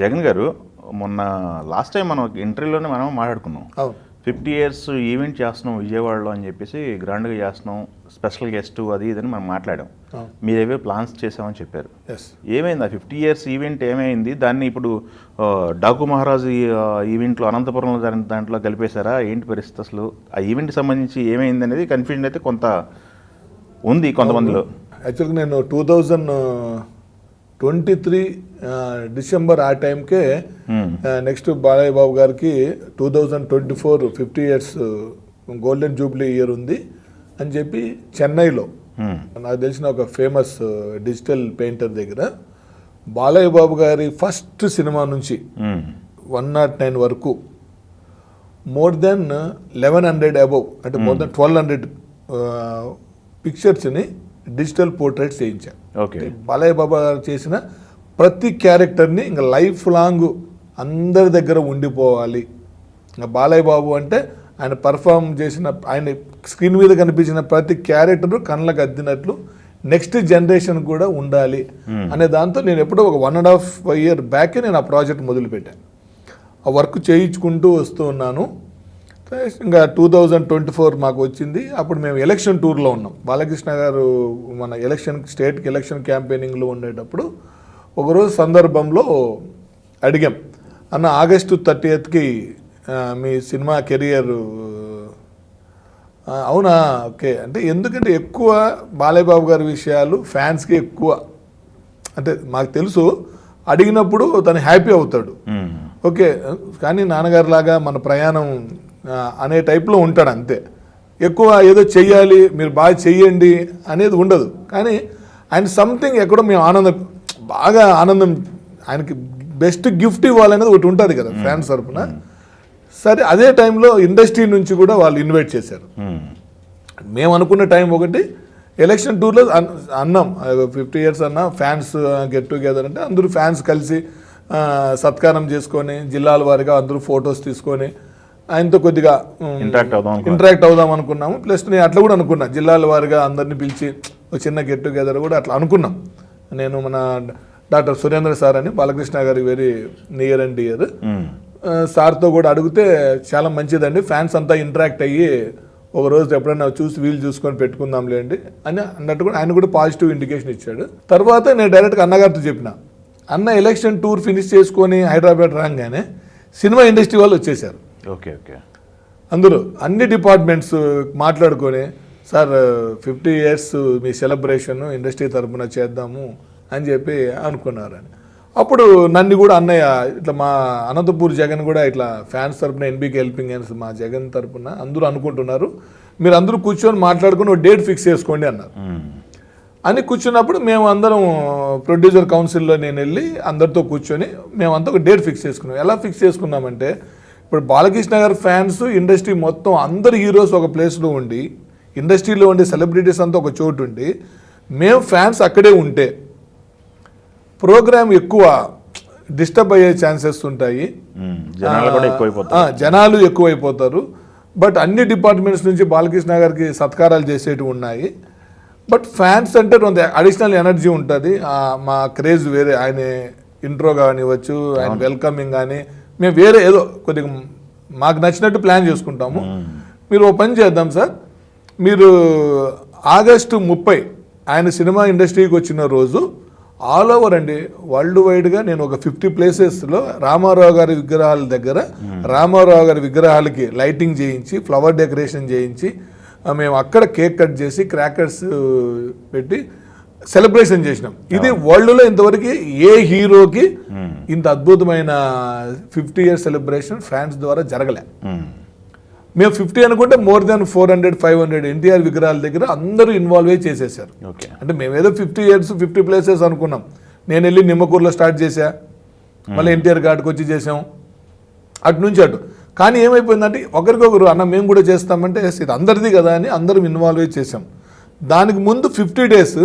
జగన్ గారు మొన్న last time మనం ఇంటర్వ్యూలోనే మనం మాట్లాడుకున్నాం. 50 years ఈవెంట్ చేస్తున్నాం విజయవాడలో అని చెప్పేసి గ్రాండ్గా చేస్తున్నాం, స్పెషల్ గెస్ట్ అది ఇదని మనం మాట్లాడాం. మీరేవో ప్లాన్స్ చేసామని చెప్పారు. ఏమైంది ఆ 50 years ఈవెంట్ ఏమైంది? దాన్ని ఇప్పుడు డాకు మహారాజు ఈవెంట్లో అనంతపురంలో జరిగిన దాంట్లో కలిపేశారా? ఏంటి పరిస్థితి అసలు? ఆ ఈవెంట్కి సంబంధించి ఏమైంది అనేది కన్ఫ్యూజన్ అయితే కొంత ఉంది కొంతమందిలో. యాక్చువల్గా నేను 2023 డిసెంబర్ ఆ టైంకే నెక్స్ట్ బాలయ్య బాబు గారికి 2024 50 years గోల్డెన్ జూబ్లీ ఇయర్ ఉంది అని చెప్పి చెన్నైలో నాకు తెలిసిన ఒక ఫేమస్ డిజిటల్ పెయింటర్ దగ్గర బాలయ్య బాబు గారి ఫస్ట్ సినిమా నుంచి 109 వరకు మోర్ దెన్ 1100 అబౌవ్ అంటే మోర్ దెన్ 1200 పిక్చర్స్ని డిజిటల్ పోర్ట్రేట్స్ చేయించాను. బాలయ్య బాబు గారు చేసిన ప్రతి క్యారెక్టర్ని ఇంకా లైఫ్ లాంగ్ అందరి దగ్గర ఉండిపోవాలి. ఇంకా బాలయ్య బాబు అంటే ఆయన పర్ఫామ్ చేసిన, ఆయన స్క్రీన్ మీద కనిపించిన ప్రతి క్యారెక్టర్ కళ్ళకు అద్దినట్లు నెక్స్ట్ జనరేషన్ కూడా ఉండాలి అనే దాంతో నేను ఎప్పుడో ఒక 1.5 year బ్యాకే నేను ఆ ప్రాజెక్ట్ మొదలుపెట్టాను. ఆ వర్క్ చేయించుకుంటూ వస్తూ ఉన్నాను. ఇంకా 2024 మాకు వచ్చింది. అప్పుడు మేము ఎలక్షన్ టూర్లో ఉన్నాం. బాలకృష్ణ గారు మన స్టేట్కి ఎలక్షన్ క్యాంపెయినింగ్లో ఉండేటప్పుడు ఒకరోజు సందర్భంలో అడిగాం, అన్న ఆగస్టు 30th మీ సినిమా కెరియర్ అవునా? ఓకే అంటే ఎందుకంటే ఎక్కువ బాలయ్య బాబు గారి విషయాలు ఫ్యాన్స్కి ఎక్కువ అంటే మాకు తెలుసు, అడిగినప్పుడు తను హ్యాపీ అవుతాడు. ఓకే కానీ నాన్నగారు లాగా మన ప్రయాణం అనే టైప్లో ఉంటాడు అంతే. ఎక్కువ ఏదో చెయ్యాలి మీరు బాగా చెయ్యండి అనేది ఉండదు. కానీ ఆయన సంథింగ్ ఎక్కడో మేము బాగా ఆనందం, ఆయనకి బెస్ట్ గిఫ్ట్ ఇవ్వాలనేది ఒకటి ఉంటుంది కదా ఫ్యాన్స్ తరపున. సరే అదే టైంలో ఇండస్ట్రీ నుంచి కూడా వాళ్ళు ఇన్వైట్ చేశారు. మేము అనుకున్న టైం ఒకటి, ఎలక్షన్ టూర్లో అన్నాం 50 years అన్న ఫ్యాన్స్ గెట్ టుగెదర్ అంటే అందరూ ఫ్యాన్స్ కలిసి సత్కారం చేసుకొని జిల్లాల వారిగా అందరూ ఫొటోస్ తీసుకొని ఆయనతో కొద్దిగా ఇంటరాక్ట్ అవుదాం అనుకున్నాము. ప్లస్ నేను అట్లా కూడా అనుకున్నా, జిల్లాల వారిగా అందరినీ పిలిచి ఒక చిన్న గెట్ టుగెదర్ కూడా అట్లా అనుకున్నాం. నేను మన డాక్టర్ సురేంద్ర సార్ అని బాలకృష్ణ గారి వెరీ నియర్ అండ్ డియర్ సార్తో కూడా అడిగితే చాలా మంచిదండి, ఫ్యాన్స్ అంతా ఇంటరాక్ట్ అయ్యి ఒక రోజు ఎప్పుడైనా చూసి వీలు చూసుకొని పెట్టుకుందాంలేండి అని అన్నట్టు కూడా ఆయన కూడా పాజిటివ్ ఇండికేషన్ ఇచ్చాడు. తర్వాత నేను డైరెక్ట్గా అన్నగారితో చెప్పిన, అన్న ఎలక్షన్ టూర్ ఫినిష్ చేసుకొని హైదరాబాద్ రాగానే సినిమా ఇండస్ట్రీ వాళ్ళు వచ్చేసారు. ఓకే ఓకే అందరూ అన్ని డిపార్ట్మెంట్స్ మాట్లాడుకొని సార్ 50 years మీ సెలబ్రేషన్ ఇండస్ట్రీ తరఫున చేద్దాము అని చెప్పి అనుకున్నారని. అప్పుడు నన్ను కూడా అన్నయ్య ఇట్లా మా అనంతపూర్ జగన్ కూడా ఇట్లా ఫ్యాన్స్ తరఫున ఎన్బీకి హెల్పింగ్ హ్యాండ్స్ మా జగన్ తరఫున అందరూ అనుకుంటున్నారు, మీరు అందరూ కూర్చొని మాట్లాడుకుని ఒక డేట్ ఫిక్స్ చేసుకోండి అన్నారు. అని కూర్చున్నప్పుడు మేము అందరం ప్రొడ్యూసర్ కౌన్సిల్లో నేను వెళ్ళి అందరితో కూర్చొని మేమంతా ఒక డేట్ ఫిక్స్ చేసుకున్నాం. ఎలా ఫిక్స్ చేసుకున్నామంటే, ఇప్పుడు బాలకృష్ణ గారి ఫ్యాన్స్ ఇండస్ట్రీ మొత్తం అందరు హీరోస్ ఒక ప్లేస్లో ఉండి, ఇండస్ట్రీలో ఉండే సెలబ్రిటీస్ అంతా ఒక చోటు ఉండి, మేము ఫ్యాన్స్ అక్కడే ఉంటే ప్రోగ్రామ్ ఎక్కువ డిస్టర్బ్ అయ్యే ఛాన్సెస్ ఉంటాయి, జనాలు ఎక్కువైపోతారు. బట్ అన్ని డిపార్ట్మెంట్స్ నుంచి బాలకృష్ణ గారికి సత్కారాలు చేసేటివి ఉన్నాయి. బట్ ఫ్యాన్స్ అంటే కొంత అడిషనల్ ఎనర్జీ ఉంటుంది, మా క్రేజ్ వేరే, ఆయన ఇంట్రో కానివ్వచ్చు, ఆయన వెల్కమింగ్ కానీ మేము వేరే ఏదో కొద్దిగా మాకు నచ్చినట్టు ప్లాన్ చేసుకుంటాము. మీరు ఓ పని చేద్దాం సార్, మీరు ఆగస్టు 30 ఆయన సినిమా ఇండస్ట్రీకి వచ్చిన రోజు ఆల్ ఓవర్ అండి వరల్డ్ వైడ్గా నేను ఒక 50 places రామారావు గారి విగ్రహాల దగ్గర రామారావు గారి విగ్రహాలకి లైటింగ్ చేయించి, ఫ్లవర్ డెకరేషన్ చేయించి, మేము అక్కడ కేక్ కట్ చేసి క్రాకర్స్ పెట్టి సెలబ్రేషన్ చేసినాం. ఇది వరల్డ్లో ఇంతవరకు ఏ హీరోకి ఇంత అద్భుతమైన 50 years సెలబ్రేషన్ ఫ్యాన్స్ ద్వారా జరగలే. మేము 50 అనుకుంటే మోర్ దాన్ 400-500 ఎన్టీఆర్ విగ్రహాల దగ్గర అందరూ ఇన్వాల్వ్ అయ్యి చేసేసారు. అంటే మేమేదో 50 years 50 places అనుకున్నాం. నేను వెళ్ళి నిమ్మకూరులో స్టార్ట్ చేశా, మళ్ళీ ఎన్టీఆర్ ఘాట్కి వచ్చి చేసాం, అటు నుంచి అటు. కానీ ఏమైపోయిందంటే ఒకరికొకరు అన్న మేము కూడా చేస్తామంటే ఇది అందరిది కదా అని అందరం ఇన్వాల్వ్ అయ్యి చేసాం. దానికి ముందు 50 days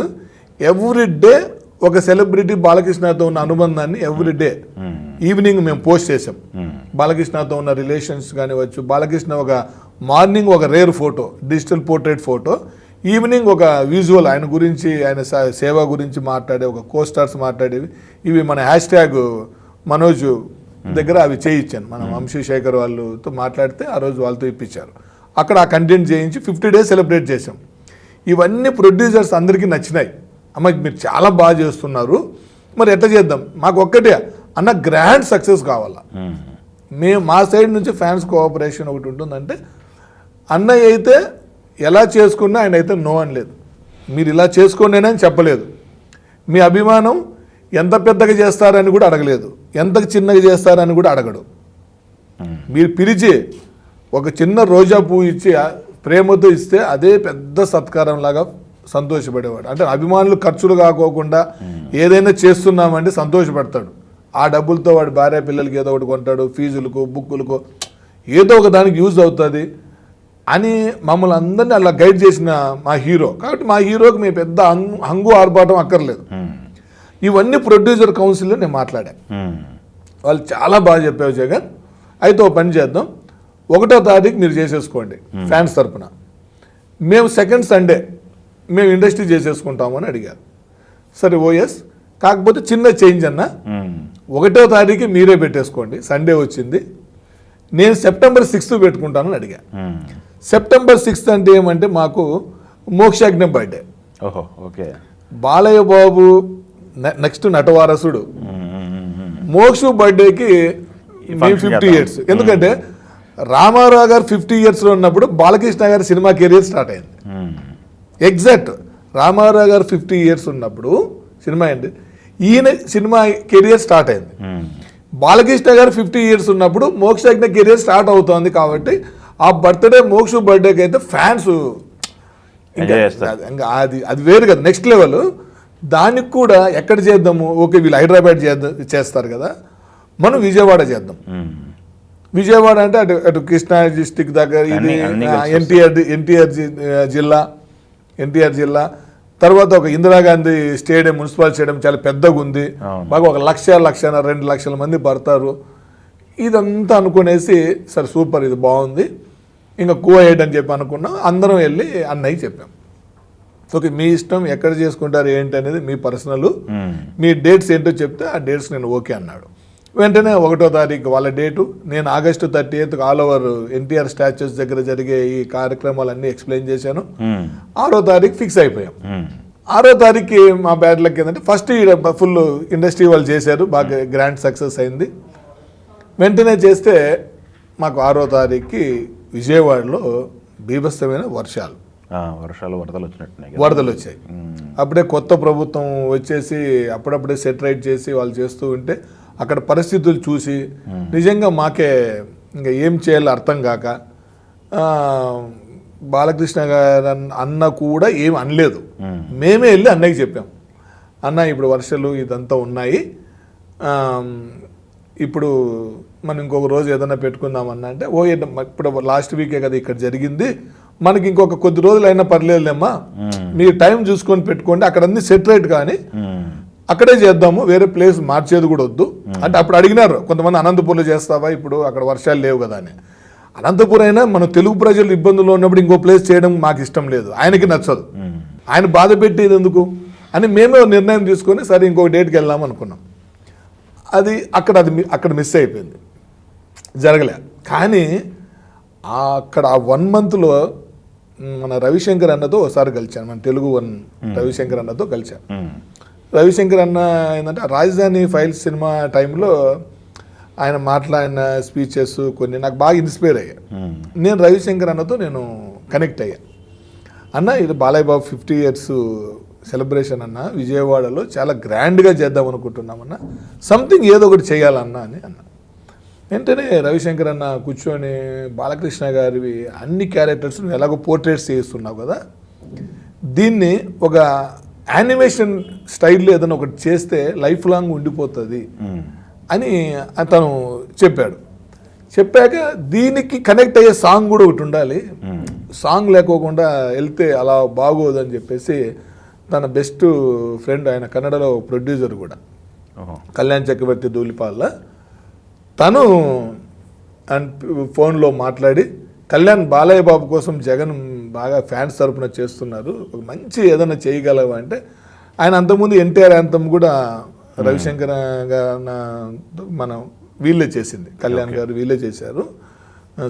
ఎవ్రీ డే ఒక సెలబ్రిటీ బాలకృష్ణతో ఉన్న అనుబంధాన్ని ఎవ్రీ డే ఈవినింగ్ మేము పోస్ట్ చేసాం. బాలకృష్ణతో ఉన్న రిలేషన్స్ కానివచ్చు, బాలకృష్ణ ఒక మార్నింగ్ ఒక rare photo, digital portrait photo, evening ఒక విజువల్ ఆయన గురించి, ఆయన సేవ గురించి మాట్లాడే ఒక కోస్టార్స్ మాట్లాడేవి. ఇవి మన హ్యాష్ ట్యాగ్ మనోజ్ దగ్గర అవి చేయించాను. మనం వంశీశేఖర్ వాళ్ళతో మాట్లాడితే ఆ రోజు వాళ్ళతో ఇప్పించారు. అక్కడ ఆ కంటెంట్ చేయించి 50 days సెలబ్రేట్ చేసాం. ఇవన్నీ ప్రొడ్యూసర్స్ అందరికీ నచ్చినాయి. అమ్మ మీరు చాలా బాగా చేస్తున్నారు, మరి ఎట్లా చేద్దాం, మాకు ఒక్కటే అన్న గ్రాండ్ సక్సెస్ కావాలా. మేము మా సైడ్ నుంచి ఫ్యాన్స్ కోఆపరేషన్ ఒకటి ఉంటుందంటే, అన్నయ్య అయితే ఎలా చేసుకున్నా ఆయన అయితే నో అని లేదు, మీరు ఇలా చేసుకోండినని చెప్పలేదు, మీ అభిమానం ఎంత పెద్దగా చేస్తారని కూడా అడగలేదు, ఎంత చిన్నగా చేస్తారని కూడా అడగడు. మీరు పిలిచి ఒక చిన్న రోజా పువ్వు ఇచ్చి ప్రేమతో ఇస్తే అదే పెద్ద సత్కారం లాగా సంతోషపడేవాడు. అంటే అభిమానులు ఖర్చులు కాకోకుండా ఏదైనా చేస్తున్నామంటే సంతోషపడతాడు. ఆ డబ్బులతో వాడు భార్య పిల్లలకి ఏదో ఒకటి కొంటాడు, ఫీజులకు బుక్కులకు ఏదో ఒక దానికి యూజ్ అవుతుంది అని మమ్మల్ని అందరినీ అలా గైడ్ చేసిన మా హీరో. కాబట్టి మా హీరోకి మేము పెద్ద హంగు ఆర్భాటం అక్కర్లేదు. ఇవన్నీ ప్రొడ్యూసర్ కౌన్సిల్లో నేను మాట్లాడాను. వాళ్ళు చాలా బాగా చెప్పావు జగన్, అయితే ఓ పని చేద్దాం, 1వ తారీఖు మీరు చేసేసుకోండి ఫ్యాన్స్ తరపున, మేము 2nd Sunday మేము ఇండస్ట్రీ చేసేసుకుంటామని అడిగారు. సరే ఓఎస్, కాకపోతే చిన్న చేంజ్ అన్న, 1వ తారీఖు మీరే పెట్టేసుకోండి, సండే వచ్చింది, నేను September 6th పెట్టుకుంటానని అడిగా. September 6th అంటే ఏమంటే మాకు మోక్షాజ్ఞ బర్త్డే. ఓహో ఓకే. బాలయ్య బాబు నెక్స్ట్ నటవారసుడు మోక్షు బర్త్డేకి 50 years. ఎందుకంటే రామారావు గారు 50 years ఉన్నప్పుడు బాలకృష్ణ గారి సినిమా కెరీర్ స్టార్ట్ అయింది. ఎగ్జాక్ట్ రామారావు గారు 50 years ఉన్నప్పుడు సినిమా అయింది, ఈయన సినిమా కెరియర్ స్టార్ట్ అయింది. బాలకృష్ణ గారు 50 years ఉన్నప్పుడు మోక్షజ్ఞ కెరియర్ స్టార్ట్ అవుతోంది. కాబట్టి ఆ బర్త్డే మోక్షు బర్త్డేకి అయితే ఫ్యాన్స్ ఇంకా అది వేరు కదా, నెక్స్ట్ లెవెల్. దానికి కూడా ఎక్కడ చేద్దాము, ఓకే వీళ్ళు హైదరాబాద్ చేస్తారు కదా, మనం విజయవాడ చేద్దాం. విజయవాడ అంటే అటు కృష్ణా డిస్టిక్ దగ్గర, ఇది ఎన్టీఆర్ జిల్లా తర్వాత ఒక ఇందిరాగాంధీ స్టేడియం, మున్సిపల్ స్టేడియం చాలా పెద్దగా ఉంది, బాగా 1,00,000, 2 లక్షల మంది పడతారు. ఇదంతా అనుకునేసి సరే సూపర్, ఇది బాగుంది, ఇంకా కోహెడ్ అని చెప్పి అనుకున్నాం. అందరం వెళ్ళి అన్నయ్య చెప్పాం, ఓకే మీ ఇష్టం, ఎక్కడ చేసుకుంటారు ఏంటి అనేది మీ పర్సనల్, మీ డేట్స్ ఏంటో చెప్తే ఆ డేట్స్ నేను ఓకే అన్నాడు. వెంటనే 1వ తారీఖు వాళ్ళ డేటు, నేను August 30th all over NTR statues దగ్గర జరిగే ఈ కార్యక్రమాలన్నీ ఎక్స్ప్లెయిన్ చేశాను. 6వ తారీఖు ఫిక్స్ అయిపోయాం. 6వ తారీఖుకి మా బ్యాడ్ లక్ ఏంటంటే ఫస్ట్ ఫుల్ ఇండస్ట్రీ వాళ్ళు చేశారు, బాగా గ్రాండ్ సక్సెస్ అయింది. వెంటనే చేస్తే మాకు 6వ తారీఖుకి విజయవాడలో బీభత్సమైన వరదలు వచ్చాయి. అప్పుడే కొత్త ప్రభుత్వం వచ్చేసి అప్పుడప్పుడే సెటరైట్ చేసి వాళ్ళు చేస్తూ ఉంటే అక్కడ పరిస్థితులు చూసి నిజంగా మాకే ఇంకా ఏం చేయాలో అర్థం కాక, బాలకృష్ణ గారు అన్న కూడా ఏం అనలేదు, మేమే వెళ్ళి అన్నయ్యకి చెప్పాం, అన్న ఇప్పుడు వర్షాలు ఇదంతా ఉన్నాయి, ఇప్పుడు మనం ఇంకొక రోజు ఏదైనా పెట్టుకుందామన్నా అంటే, ఓ ఇప్పుడు లాస్ట్ వీకే కదా ఇక్కడ జరిగింది, మనకి ఇంకొక కొద్ది రోజులు అయినా పర్లేదులేమ్మా, మీరు టైం చూసుకొని పెట్టుకోండి, అక్కడ అన్ని సెటరైట్ కానీ అక్కడే చేద్దాము, వేరే ప్లేస్ మార్చేది కూడా వద్దు అంటే. అప్పుడు అడిగినారు కొంతమంది, అనంతపూర్లో చేస్తావా, ఇప్పుడు అక్కడ వర్షాలు లేవు కదా అని. అనంతపూర్ అయినా మన తెలుగు ప్రజలు ఇబ్బందుల్లో ఉన్నప్పుడు ఇంకో ప్లేస్ చేయడం మాకు ఇష్టం లేదు, ఆయనకి నచ్చదు, ఆయన బాధ పెట్టేది ఎందుకు అని మేమే నిర్ణయం తీసుకొని సరే ఇంకొక డేట్కి వెళ్దాం అనుకున్నాం. అది అక్కడ మిస్ అయిపోయింది, జరగలే. కానీ అక్కడ ఆ 1 monthలో మన రవిశంకర్ అన్నతో ఒకసారి కలిశాను, మన తెలుగు రవిశంకర్ అన్నతో కలిశాను. రవిశంకర్ అన్న ఏంటంటే రాజధాని ఫైల్స్ సినిమా టైంలో ఆయన మాట్లాడిన స్పీచెస్ కొన్ని నాకు బాగా ఇన్స్పైర్ అయ్యా. నేను రవిశంకర్ అన్నతో నేను కనెక్ట్ అయ్యా. అన్న ఇది బాలయ్య బాబు 50 years సెలబ్రేషన్ అన్న, విజయవాడలో చాలా గ్రాండ్గా చేద్దాం అనుకుంటున్నామన్న, సంథింగ్ ఏదో ఒకటి చేయాలన్నా అని అన్న. వెంటనే రవిశంకర్ అన్న కూర్చొని, బాలకృష్ణ గారివి అన్ని క్యారెక్టర్స్ నువ్వు ఎలాగో పోర్ట్రేట్స్ చేస్తున్నావు కదా, దీన్ని ఒక యానిమేషన్ స్టైల్లో ఏదైనా ఒకటి చేస్తే లైఫ్ లాంగ్ ఉండిపోతుంది అని తను చెప్పాడు. చెప్పాక దీనికి కనెక్ట్ అయ్యే సాంగ్ కూడా ఒకటి ఉండాలి, సాంగ్ లేకోకుండా వెళ్తే అలా బాగోదని చెప్పేసి తన బెస్ట్ ఫ్రెండ్, ఆయన కన్నడలో ప్రొడ్యూసర్ కూడా, కళ్యాణ్ చక్రవర్తి ధూళిపాల, తను ఫోన్లో మాట్లాడి, కళ్యాణ్ బాలయ్య బాబు కోసం జగన్ బాగా ఫ్యాన్స్ తరపున చేస్తున్నారు, ఒక మంచి ఏదైనా చేయగలవా అంటే, ఆయన అంతకుముందు ఎన్టీఆర్ యాంథమ్ కూడా రవిశంకర్ గారు మనం వీళ్ళే చేసింది, కళ్యాణ్ గారు వీళ్ళే చేశారు,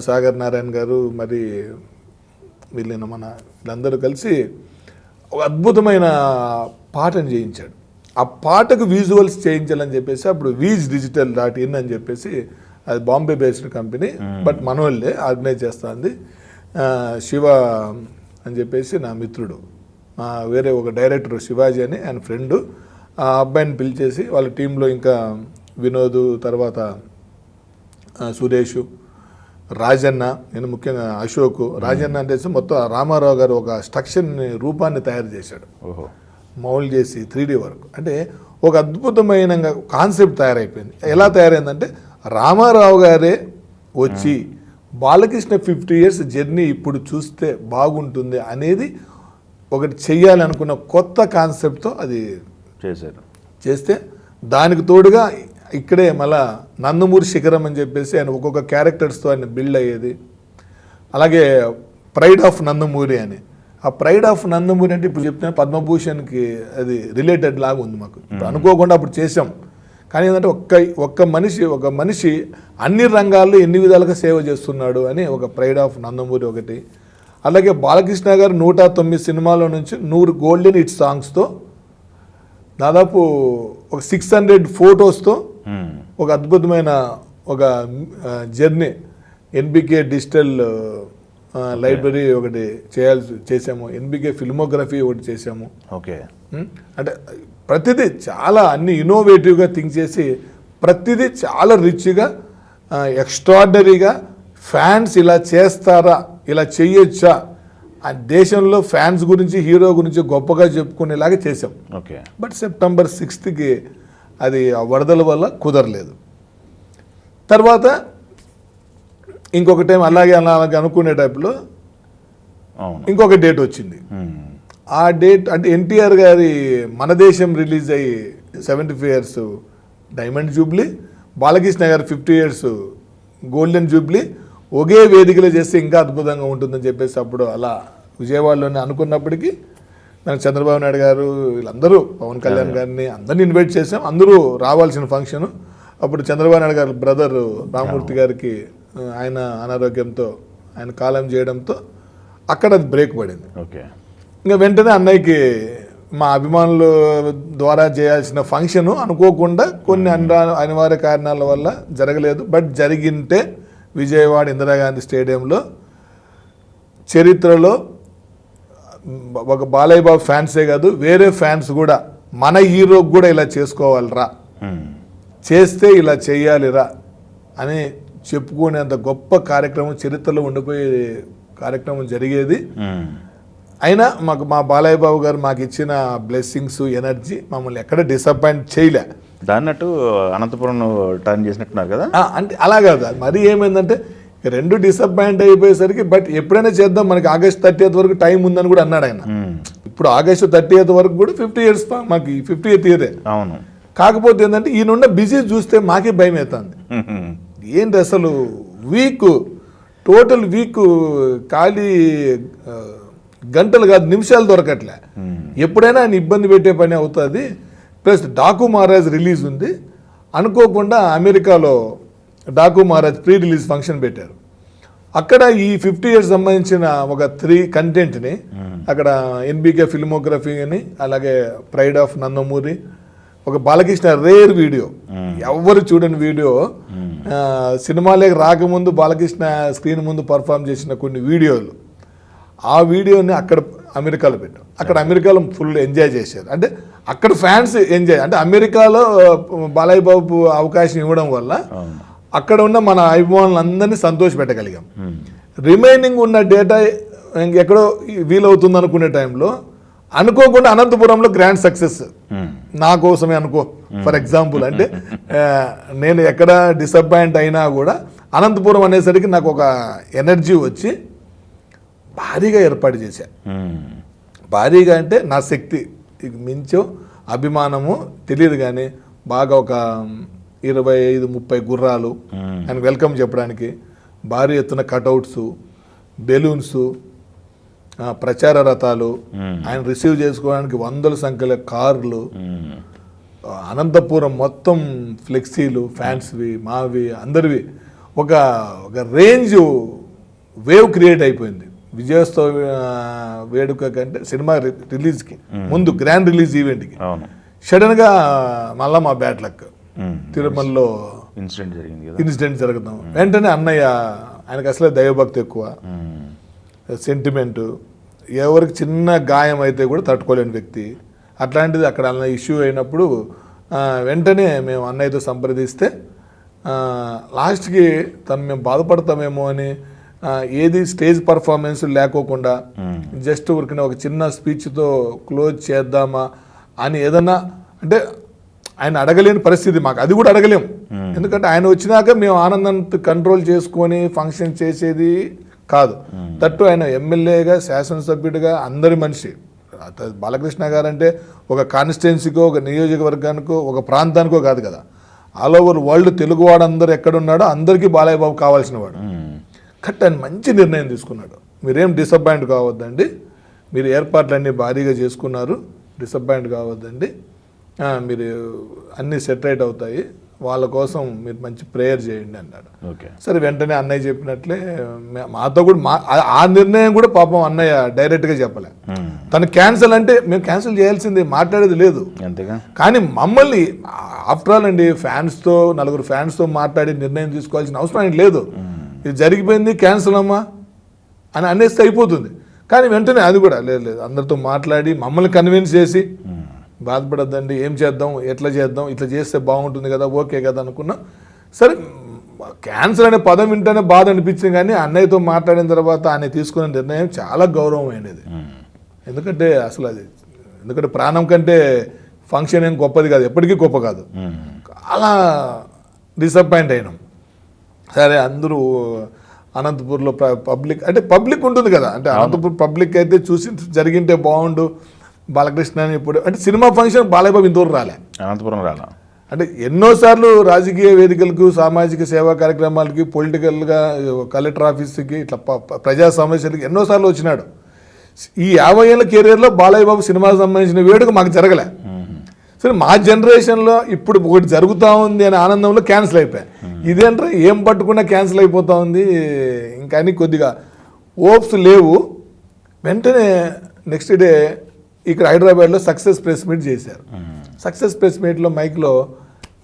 సాగర్ నారాయణ గారు మరి వీళ్ళైన వీళ్ళందరూ కలిసి ఒక అద్భుతమైన పాటను చేయించాడు. ఆ పాటకు విజువల్స్ చేయించాలని చెప్పేసి అప్పుడు VizDigital.in అని చెప్పేసి, అది బాంబే బేస్డ్ కంపెనీ, బట్ మన వాళ్ళే ఆర్గనైజ్ చేస్తుంది. శివ అని చెప్పేసి నా మిత్రుడు, వేరే ఒక డైరెక్టర్ శివాజీ అని ఆయన ఫ్రెండు, ఆ అబ్బాయిని పిలిచేసి వాళ్ళ టీంలో ఇంకా వినోద్, తర్వాత సురేష్, రాజన్న, నేను ముఖ్యంగా అశోక్. రాజన్న అంటే మొత్తం రామారావు గారు ఒక స్ట్రక్చర్ని రూపాన్ని తయారు చేశాడు, మౌల్డ్ చేసి 3D వర్క్. అంటే ఒక అద్భుతమైన కాన్సెప్ట్ తయారైపోయింది. ఎలా తయారైందంటే రామారావు గారే వచ్చి బాలకృష్ణ 50 years జర్నీ ఇప్పుడు చూస్తే బాగుంటుంది అనేది ఒకటి చెయ్యాలనుకున్న కొత్త కాన్సెప్ట్తో అది చేస్తే, దానికి తోడుగా ఇక్కడే మళ్ళా నందమూరి శిఖరం అని చెప్పేసి ఆయన ఒక్కొక్క క్యారెక్టర్స్తో ఆయన బిల్డ్ అయ్యేది. అలాగే ప్రైడ్ ఆఫ్ నందమూరి అని, ఆ ప్రైడ్ ఆఫ్ నందమూరి అంటే ఇప్పుడు చెప్తున్నా పద్మభూషణ్కి అది రిలేటెడ్ లాగా ఉంది మాకు. ఇప్పుడు అనుకోకుండా అప్పుడు చేసాం, కానీ ఏంటంటే ఒక మనిషి అన్ని రంగాల్లో ఎన్ని విధాలుగా సేవ చేస్తున్నాడు అని ఒక ప్రైడ్ ఆఫ్ నందమూరి ఒకటి. అలాగే బాలకృష్ణ గారు 109 సినిమాల నుంచి 100 గోల్డెన్ హిట్ సాంగ్స్తో, దాదాపు ఒక 600 ఫొటోస్తో ఒక అద్భుతమైన ఒక జర్నీ, NBK డిజిటల్ లైబ్రరీ ఒకటి చేసాము, NBK ఫిల్మోగ్రఫీ ఒకటి చేసాము. ఓకే, అంటే ప్రతిదీ చాలా అన్ని ఇన్నోవేటివ్గా థింక్ చేసి ప్రతిదీ చాలా రిచ్గా, ఎక్స్ట్రాడినరీగా, ఫ్యాన్స్ ఇలా చేస్తారా, ఇలా చెయ్యొచ్చా, ఆ దేశంలో ఫ్యాన్స్ గురించి, హీరో గురించి గొప్పగా చెప్పుకునేలాగా చేసాం. ఓకే, బట్ September 6th అది ఆ వరదల వల్ల కుదరలేదు. తర్వాత ఇంకొక టైం అలాగే అనుకునే టైప్లో ఇంకొక డేట్ వచ్చింది. ఆ డేట్ అంటే ఎన్టీఆర్ గారి మన దేశం రిలీజ్ అయ్యి 75 years డైమండ్ జూబ్లీ, బాలకృష్ణ గారి 50 years గోల్డెన్ జూబ్లీ ఒకే వేదికలో చేస్తే ఇంకా అద్భుతంగా ఉంటుందని చెప్పేసి అప్పుడు అలా విజయవాడలోనే అనుకున్నప్పటికీ నాకు చంద్రబాబు నాయుడు గారు వీళ్ళందరూ, పవన్ కళ్యాణ్ గారిని అందరినీ ఇన్వైట్ చేసాం, అందరూ రావాల్సిన ఫంక్షన్. అప్పుడు చంద్రబాబు నాయుడు గారి బ్రదర్ రామమూర్తి గారికి ఆయన అనారోగ్యంతో ఆయన కాలం చేయడంతో అక్కడ అది బ్రేక్ పడింది. ఓకే, ఇంకా వెంటనే అన్నయ్యకి మా అభిమానుల ద్వారా చేయాల్సిన ఫంక్షన్ అనుకోకుండా కొన్ని అనివార్య కారణాల వల్ల జరగలేదు. బట్ జరిగింటే విజయవాడ ఇందిరాగాంధీ స్టేడియంలో చరిత్రలో ఒక బాలయ్య బాబు ఫ్యాన్సే కాదు, వేరే ఫ్యాన్స్ కూడా మన హీరోకి కూడా ఇలా చేసుకోవాలిరా, చేస్తే ఇలా చెయ్యాలిరా అని చెప్పుకునేంత గొప్ప కార్యక్రమం, చరిత్రలో ఉండిపోయే కార్యక్రమం జరిగేది. అయినా మా బాలయ్య బాబు గారు మాకు ఇచ్చిన బ్లెస్సింగ్స్, ఎనర్జీ మమ్మల్ని ఎక్కడ డిసప్పాయింట్ చేయలే. దాన్నట్టు అనంతపురం టర్న్ చేసినట్టున్నారు కదా. అంటే అలా కాదు, మరి ఏమైందంటే రెండు డిసప్పాయింట్ అయిపోయేసరికి, బట్ ఎప్పుడైనా చేద్దాం, మనకి August 30th వరకు టైం ఉందని కూడా అన్నాడు ఆయన. ఇప్పుడు August 30th వరకు కూడా 50 years మాకు 50th year. అవును, కాకపోతే ఏంటంటే ఈయనున్న బిజీ చూస్తే మాకే భయం అవుతుంది. ఏంటి అసలు టోటల్ వీక్ ఖాళీ గంటలు కాదు నిమిషాలు దొరకట్లే. ఎప్పుడైనా ఆయన ఇబ్బంది పెట్టే పని అవుతుంది. ప్లస్ డాకు మహారాజ్ రిలీజ్ ఉంది, అనుకోకుండా అమెరికాలో Daaku Maharaj pre release function పెట్టారు. అక్కడ ఈ 50 years సంబంధించిన ఒక 3 కంటెంట్ని అక్కడ NBK ఫిల్మోగ్రఫీ అని, అలాగే ప్రైడ్ ఆఫ్ నందమూరి, ఒక బాలకృష్ణ రేర్ వీడియో, ఎవరు చూడని వీడియో, సినిమాలేకి రాకముందు బాలకృష్ణ స్క్రీన్ ముందు పర్ఫామ్ చేసిన కొన్ని వీడియోలు, ఆ వీడియోని అక్కడ అమెరికాలో పెట్టాం. అక్కడ అమెరికాలో ఫుల్ ఎంజాయ్ చేశారు. అంటే అక్కడ ఫ్యాన్స్ ఎంజాయ్, అంటే అమెరికాలో బాలయ్య బాబు అవకాశం ఇవ్వడం వల్ల అక్కడ ఉన్న మన అభిమానులందరినీ సంతోష పెట్టగలిగాం. రిమైనింగ్ ఉన్న డేటా ఎక్కడో వీలవుతుంది అనుకునే టైంలో అనుకోకుండా అనంతపురంలో గ్రాండ్ సక్సెస్ నా కోసమే అనుకో. ఫర్ ఎగ్జాంపుల్ అంటే నేను ఎక్కడ డిసప్పాయింట్ అయినా కూడా అనంతపురం అనేసరికి నాకు ఒక ఎనర్జీ వచ్చి భారీగా ఏర్పాటు చేశా. భారీగా అంటే నా శక్తి మించో అభిమానము తెలియదు, కానీ బాగా ఒక 25-30 గుర్రాలు ఆయన వెల్కమ్ చెప్పడానికి, భారీ ఎత్తున కటౌట్స్, బెలూన్స్, ప్రచార రథాలు, ఆయన రిసీవ్ చేసుకోవడానికి 100ల సంఖ్యలో కార్లు, అనంతపురం మొత్తం ఫ్లెక్సీలు, ఫ్యాన్స్వి, మావి, అందరివి ఒక రేంజ్ వేవ్ క్రియేట్ అయిపోయింది. విజయోత్సవ వేడుక కంటే సినిమా రిలీజ్కి ముందు గ్రాండ్ రిలీజ్ ఈవెంట్కి సడన్గా మళ్ళా మా బ్యాడ్ లక్ తిరుమలలో ఇన్సిడెంట్ జరుగుతాం. వెంటనే అన్నయ్య, ఆయనకు అసలే దైవభక్తి ఎక్కువ, సెంటిమెంటు, ఎవరికి చిన్న గాయం అయితే కూడా తట్టుకోలేని వ్యక్తి. అట్లాంటిది అక్కడ అన్న ఇష్యూ అయినప్పుడు వెంటనే మేము అన్నయ్యతో సంప్రదిస్తే లాస్ట్కి తను మేము బాధపడతామేమో అని ఏది స్టేజ్ పర్ఫార్మెన్స్ లేకోకుండా జస్ట్ ఊరికిన ఒక చిన్న స్పీచ్తో క్లోజ్ చేద్దామా అని ఏదన్నా అంటే ఆయన అడగలేని పరిస్థితి మాకు, అది కూడా అడగలేము. ఎందుకంటే ఆయన వచ్చినాక మేము ఆనందాన్ని కంట్రోల్ చేసుకొని ఫంక్షన్ చేసేది కాదు. తట్టు ఆయన ఎమ్మెల్యేగా, శాసనసభ్యుడిగా అందరి మనిషి. బాలకృష్ణ గారు అంటే ఒక కాన్స్టిట్యున్సీకో, ఒక నియోజకవర్గానికో, ఒక ప్రాంతానికో కాదు కదా, ఆల్ ఓవర్ వరల్డ్ తెలుగువాడు అందరు ఎక్కడున్నాడో అందరికీ బాలయ్య బాబు కావాల్సిన వాడు. కట్ ఆయన మంచి నిర్ణయం తీసుకున్నాడు. మీరేం డిసప్పాయింట్ కావద్దండి, మీరు ఏర్పాట్లన్నీ భారీగా చేసుకున్నారు, డిసప్పాయింట్ కావద్దండి, మీరు అన్నీ సెటరేట్ అవుతాయి, వాళ్ళ కోసం మీరు మంచి ప్రేయర్ చేయండి అన్నాడు. సరే వెంటనే అన్నయ్య చెప్పినట్లే మాతో కూడా ఆ నిర్ణయం కూడా పాపం అన్నయ్య డైరెక్ట్గా చెప్పలే. తను క్యాన్సిల్ అంటే మేము క్యాన్సిల్ చేయాల్సిందే, మాట్లాడేది లేదు. కానీ మమ్మల్ని ఆఫ్టర్ ఆల్ అండి ఫ్యాన్స్తో, నలుగురు ఫ్యాన్స్తో మాట్లాడి నిర్ణయం తీసుకోవాల్సిన అవసరం ఏంటి లేదు. ఇది జరిగిపోయింది, క్యాన్సిల్ అమ్మా అని అనేస్తే అయిపోతుంది. కానీ వెంటనే అది కూడా లేదు, అందరితో మాట్లాడి మమ్మల్ని కన్విన్స్ చేసి బాధపడద్దండి, ఏం చేద్దాం, ఎట్లా చేద్దాం, ఇట్లా చేస్తే బాగుంటుంది కదా, ఓకే కదా అనుకున్నా. సరే క్యాన్సర్ అనే పదం వింటేనే బాధ అనిపించింది, కానీ అన్నయ్యతో మాట్లాడిన తర్వాత ఆయన తీసుకున్న నిర్ణయం చాలా గౌరవమైనది. ఎందుకంటే అసలు అది, ఎందుకంటే ప్రాణం కంటే ఫంక్షన్ ఏం గొప్పది కాదు, ఎప్పటికీ గొప్ప కాదు. అలా డిసప్పాయింట్ అయినాం. సరే అందరూ అనంతపూర్లో పబ్లిక్ అంటే పబ్లిక్ ఉంటుంది కదా, అంటే అనంతపూర్ పబ్లిక్ అయితే చూసి జరిగింటే బాగుండు బాలకృష్ణ అని. ఇప్పుడు అంటే సినిమా ఫంక్షన్ బాలయ్య బాబు ఇంతవరకు రాలే, అనంతపురం రాలే. అంటే ఎన్నోసార్లు రాజకీయ వేదికలకు, సామాజిక సేవా కార్యక్రమాలకి, పొలిటికల్గా కలెక్టర్ ఆఫీస్కి, ఇట్లా ప్రజా సమస్యలకి ఎన్నోసార్లు వచ్చినాడు. ఈ 50 ఏళ్ళ కెరీర్లో బాలయ్య బాబు సినిమాకి సంబంధించిన వేడుక మాకు జరగలే. సరే మా జనరేషన్లో ఇప్పుడు ఒకటి జరుగుతూ ఉంది అనే ఆనందంలో క్యాన్సిల్ అయిపోయాయి. ఇదేంటే ఏం పట్టుకున్నా క్యాన్సిల్ అయిపోతూ ఉంది, ఇంకా అని కొద్దిగా హోప్స్ లేవు. వెంటనే నెక్స్ట్ డే ఇక్కడ హైదరాబాద్లో సక్సెస్ ప్రెస్ మీట్ చేశారు. సక్సెస్ ప్రెస్ మీట్లో మైక్లో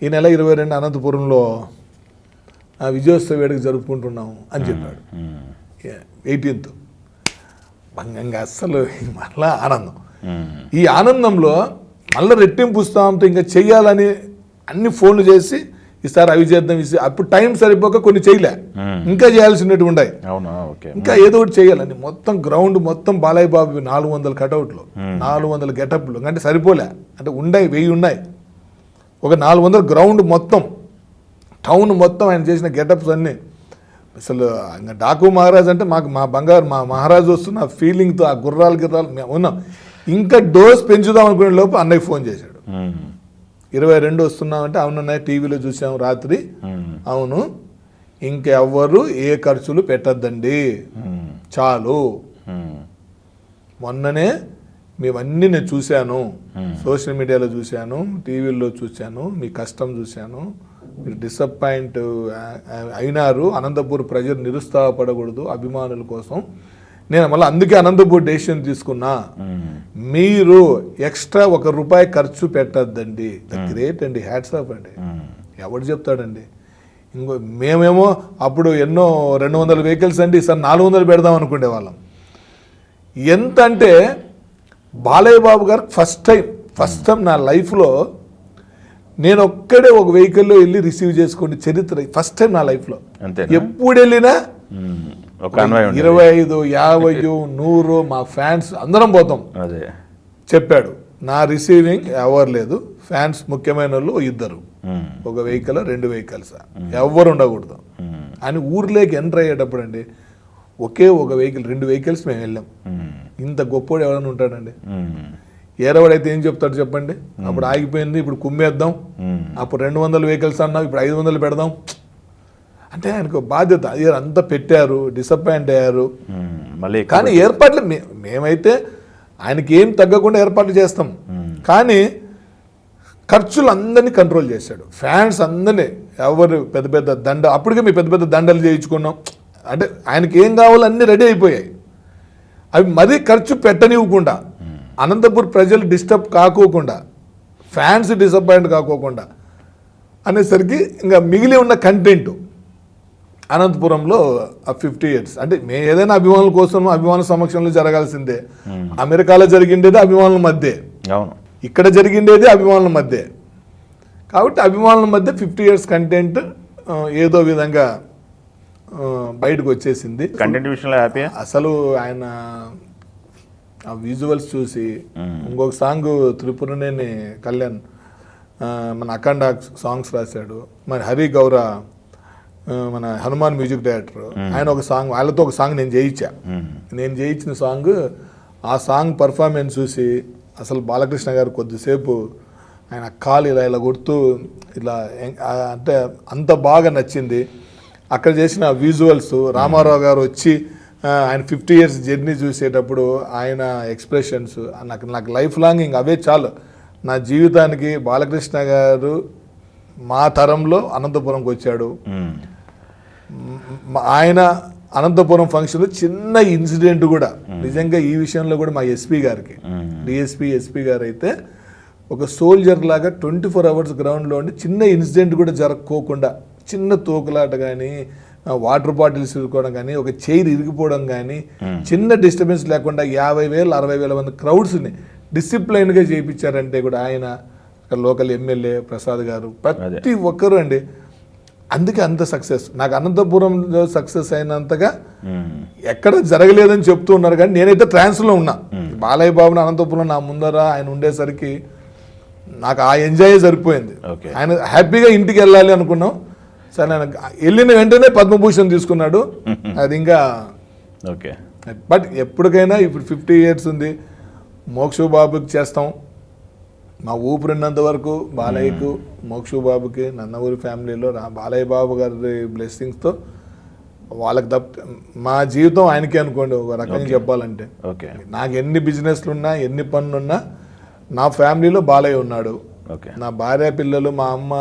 ఈ నెల 22 అనంతపురంలో విజయోత్సవ వేడుక జరుపుకుంటున్నాము అని చెప్పాడు. 18th భంగంగా అస్సలు మళ్ళా ఆనందం. ఈ ఆనందంలో మళ్ళీ రెట్టింపు ఉత్సాహంతో ఇంకా చెయ్యాలని అన్ని ఫోన్లు చేసి ఈసారి అవి చేద్దాం, అప్పుడు టైం సరిపోక కొన్ని చేయలే, ఇంకా చేయాల్సినట్టు ఉన్నాయి, ఇంకా ఏదో ఒకటి చేయాలని మొత్తం గ్రౌండ్ మొత్తం బాలయ్య బాబు 400 కటౌట్లు, 400 గెటప్లు అంటే సరిపోలే, అంటే ఉన్నాయి 1000 ఉన్నాయి. ఒక 400 గ్రౌండ్ మొత్తం, టౌన్ మొత్తం ఆయన చేసిన గెటప్స్ అన్నీ అసలు ఇంకా డాకు మహారాజ్ అంటే మాకు మా బంగారు మా మహారాజు వస్తున్న ఫీలింగ్తో ఆ గుర్రాలు మేము ఉన్నాం. ఇంకా డోస్ పెంచుదాం అనుకునే లోపు అన్నయ్య ఫోన్ చేశాడు, 22 వస్తున్నామంటే అవునన్నయ్య టీవీలో చూసాము రాత్రి, అవును ఇంకెవ్వరు ఏ ఖర్చులు పెట్టద్దండి చాలు, మొన్ననే మేమన్నీ నేను చూశాను, సోషల్ మీడియాలో చూశాను, టీవీల్లో చూశాను, మీ కష్టం చూశాను, మీరు డిసప్పాయింట్ అయినారు, అనంతపూర్ ప్రజలు నిరుత్సాహపడకూడదు అభిమానుల కోసం, నేను మళ్ళీ అందుకే అనంతపూర్ డెసిషన్ తీసుకున్నా, మీరు ఎక్స్ట్రా ₹1 ఖర్చు పెట్టద్దండి. గ్రేట్ అండి, హ్యాట్స్ ఆఫ్ అండి. ఎవడు చెప్తాడండి? ఇంకో మేమేమో అప్పుడు ఎన్నో 200 వెహికల్స్ అండి, ఈసారి 400 పెడదాం అనుకునే వాళ్ళం. ఎంత అంటే బాలయ్య బాబు గారు ఫస్ట్ టైం నా లైఫ్లో నేను ఒక్కడే ఒక వెహికల్లో వెళ్ళి రిసీవ్ చేసుకోండి చరిత్ర, ఫస్ట్ టైం నా లైఫ్లో. ఎప్పుడు వెళ్ళినా 25, 50, 100 మా ఫ్యాన్స్ అందరం పోతాం. చెప్పాడు నా రిసీవింగ్ ఎవరు లేదు, ఫ్యాన్స్ ముఖ్యమైన వాళ్ళు 2, ఒక వెహికల్ 2 వెహికల్స్ ఎవరు ఉండకూడదు అని ఊర్లోకి ఎంటర్ అయ్యేటప్పుడు అండి ఒకే ఒక వెహికల్ 2 వెహికల్స్ మేము వెళ్ళాం. ఇంత గొప్పోడు ఎవరైనా ఉంటాడండి? ఏరవాడైతే ఏం చెప్తాడు చెప్పండి? అప్పుడు ఆగిపోయింది, ఇప్పుడు కుమ్మేద్దాం, అప్పుడు 200 వెహికల్స్ అన్నాం, ఇప్పుడు 500 పెడదాం అంటే ఆయనకు బాధ్యత. అంతా పెట్టారు, డిసప్పాయింట్ అయ్యారు. కానీ ఏర్పాట్లు మేమైతే ఆయనకి ఏం తగ్గకుండా ఏర్పాట్లు చేస్తాం. కానీ ఖర్చులు అందరినీ కంట్రోల్ చేశాడు. ఫ్యాన్స్ అందరినీ ఎవరు పెద్ద పెద్ద అప్పటికే మేము పెద్ద పెద్ద దండలు చేయించుకున్నాం అంటే ఆయనకి ఏం కావాలో అన్నీ రెడీ అయిపోయాయి. అవి మరీ ఖర్చు పెట్టనివ్వకుండా, అనంతపూర్ ప్రజలు డిస్టర్బ్ కాకోకుండా, ఫ్యాన్స్ డిసప్పాయింట్ కాకోకుండా అనేసరికి ఇంకా మిగిలి ఉన్న కంటెంట్ అనంతపురంలో ఆ 50 years అంటే మేము ఏదైనా అభిమానుల కోసం అభిమానుల సమక్షంలో జరగాల్సిందే. అమెరికాలో జరిగిండేది అభిమానుల మధ్య, అవును, ఇక్కడ జరిగిండేది అభిమానుల మధ్య. కాబట్టి అభిమానుల మధ్య 50 years కంటెంట్ ఏదో విధంగా బయటకు వచ్చేసింది. కంటెంట్ విషయంలో హ్యాపీ. అసలు ఆయన ఆ విజువల్స్ చూసి ఇంకొక సాంగ్ త్రిపురనేని కళ్యాణ్ మన అఖండ సాంగ్స్ రాశాడు. మరి హరి గౌర మన హనుమాన్ మ్యూజిక్ డైరెక్టర్, ఆయన ఒక సాంగ్ వాళ్ళతో ఒక సాంగ్ నేను చేయించిన సాంగ్, ఆ సాంగ్ పర్ఫార్మెన్స్ చూసి అసలు బాలకృష్ణ గారు కొద్దిసేపు ఆయన కాలు ఇలా కొడుతూ ఇలా అంటే అంత బాగా నచ్చింది. అక్కడ చేసిన విజువల్స్, రామారావు గారు వచ్చి ఆయన 50 years జర్నీ చూసేటప్పుడు ఆయన ఎక్స్ప్రెషన్స్ నాకు లైఫ్ లాంగ్ ఇంక అవే చాలు నా జీవితానికి. బాలకృష్ణ గారు మా తరంలో అనంతపురంకి వచ్చాడు. ఆయన అనంతపురం ఫంక్షన్లో చిన్న ఇన్సిడెంట్ కూడా నిజంగా ఈ విషయంలో కూడా మా ఎస్పీ గారికి, డిఎస్పీ ఎస్పీ గారు అయితే ఒక సోల్జర్ లాగా 24 hours గ్రౌండ్లో ఉండి చిన్న ఇన్సిడెంట్ కూడా జరగకోకుండా, చిన్న తోకులాట కానీ, వాటర్ బాటిల్స్ ఇరుకోవడం కానీ, ఒక చైర్ ఇరిగిపోవడం కానీ, చిన్న డిస్టర్బెన్స్ లేకుండా 50,000 60,000 మంది క్రౌడ్స్ని డిసిప్లైన్గా చేయించారంటే కూడా ఆయన, లోకల్ ఎమ్మెల్యే ప్రసాద్ గారు, ప్రతి ఒక్కరు అండి. అందుకే అంత సక్సెస్. నాకు అనంతపురంలో సక్సెస్ అయినంతగా ఎక్కడ జరగలేదని చెప్తూ ఉన్నారు. కానీ నేనైతే ట్రాన్స్లో ఉన్నా. బాలయ్య బాబుని అనంతపురం నా ముందర ఆయన ఉండేసరికి నాకు ఆ ఎంజాయ్ సరిపోయింది. ఆయన హ్యాపీగా ఇంటికి వెళ్ళాలి అనుకున్నాం. సరే ఆయన వెళ్ళిన వెంటనే పద్మభూషణ్ తీసుకున్నాడు. అది ఇంకా ఓకే. బట్ ఎప్పటికైనా ఇప్పుడు 50 years ఉంది, మోక్షు బాబుకి చేస్తాం. మా ఊపిరిన్నంత వరకు బాలయ్యకు, మోక్షు బాబుకి, నందమూరి ఫ్యామిలీలో బాలయ్య బాబు గారి బ్లెస్సింగ్స్తో వాళ్ళకి మా జీవితం ఆయనకే అనుకోండి ఒక రకంగా చెప్పాలంటే. ఓకే. నాకు ఎన్ని బిజినెస్లు ఉన్నా, ఎన్ని పనులున్నా నా ఫ్యామిలీలో బాలయ్య ఉన్నాడు. నా భార్య, పిల్లలు, మా అమ్మ,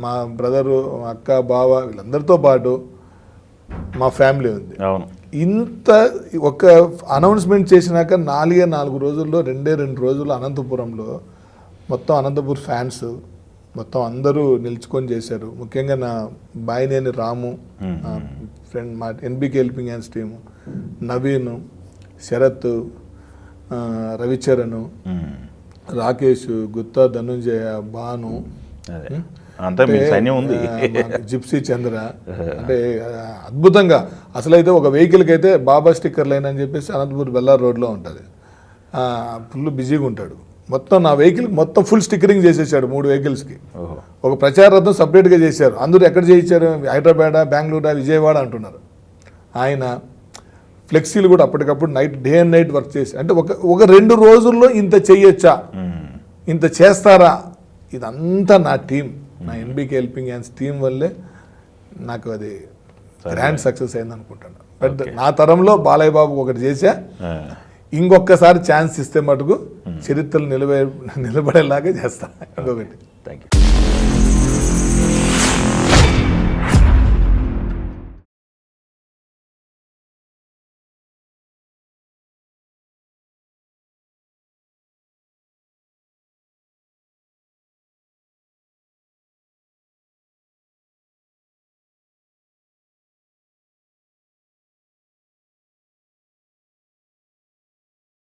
మా బ్రదరు, మా అక్క, బావ వీళ్ళందరితో పాటు మా ఫ్యామిలీ ఉంది. ఇంత ఒక అనౌన్స్మెంట్ చేసినాక 4 రోజుల్లో 2 రోజులు అనంతపురంలో మొత్తం అనంతపూర్ ఫ్యాన్స్ మొత్తం అందరూ నిలుచుకొని చేశారు. ముఖ్యంగా నా బాయినేని రాము, నా ఫ్రెండ్, మా NBK helping hands team, Naveen, Sarath, Ravicharan, Rakesh, Gutta, Dhanunjaya, Bhanu, Gypsy Chandra, అంటే అద్భుతంగా. అసలైతే ఒక వెహికల్కి అయితే బాబా స్టిక్కర్ లైన్ అని చెప్పేసి అనంతపూర్ బెల్లార్ రోడ్లో ఉంటుంది. ఫుల్ బిజీగా ఉంటాడు. మొత్తం నా వెహికల్కి మొత్తం ఫుల్ స్టిక్కరింగ్ చేసేసాడు 3 vehiclesకి. ఒక ప్రచార రథం సపరేట్గా చేశారు. అందరూ ఎక్కడ చేయించారు? హైదరాబాద్, బెంగళూరు, విజయవాడ అంటున్నారు. ఆయన ఫ్లెక్సీలు కూడా అప్పటికప్పుడు డే అండ్ నైట్ వర్క్ చేసి, అంటే ఒక 2 రోజుల్లో ఇంత చెయ్యొచ్చా, ఇంత చేస్తారా, ఇదంతా నా టీం, నా ఎన్బికే హెల్పింగ్ హ్యాండ్స్ టీం వల్లే నాకు అది గ్రాండ్ సక్సెస్ అయింది అనుకుంటాను. బట్ నా తరంలో బాలయ్య బాబు ఒకటి చేశా, ఇంకొకసారి ఛాన్స్ ఇస్తే మటుకు చరిత్రలు నిలబడేలాగా చేస్తా. ఇంకొకటి. Thank you.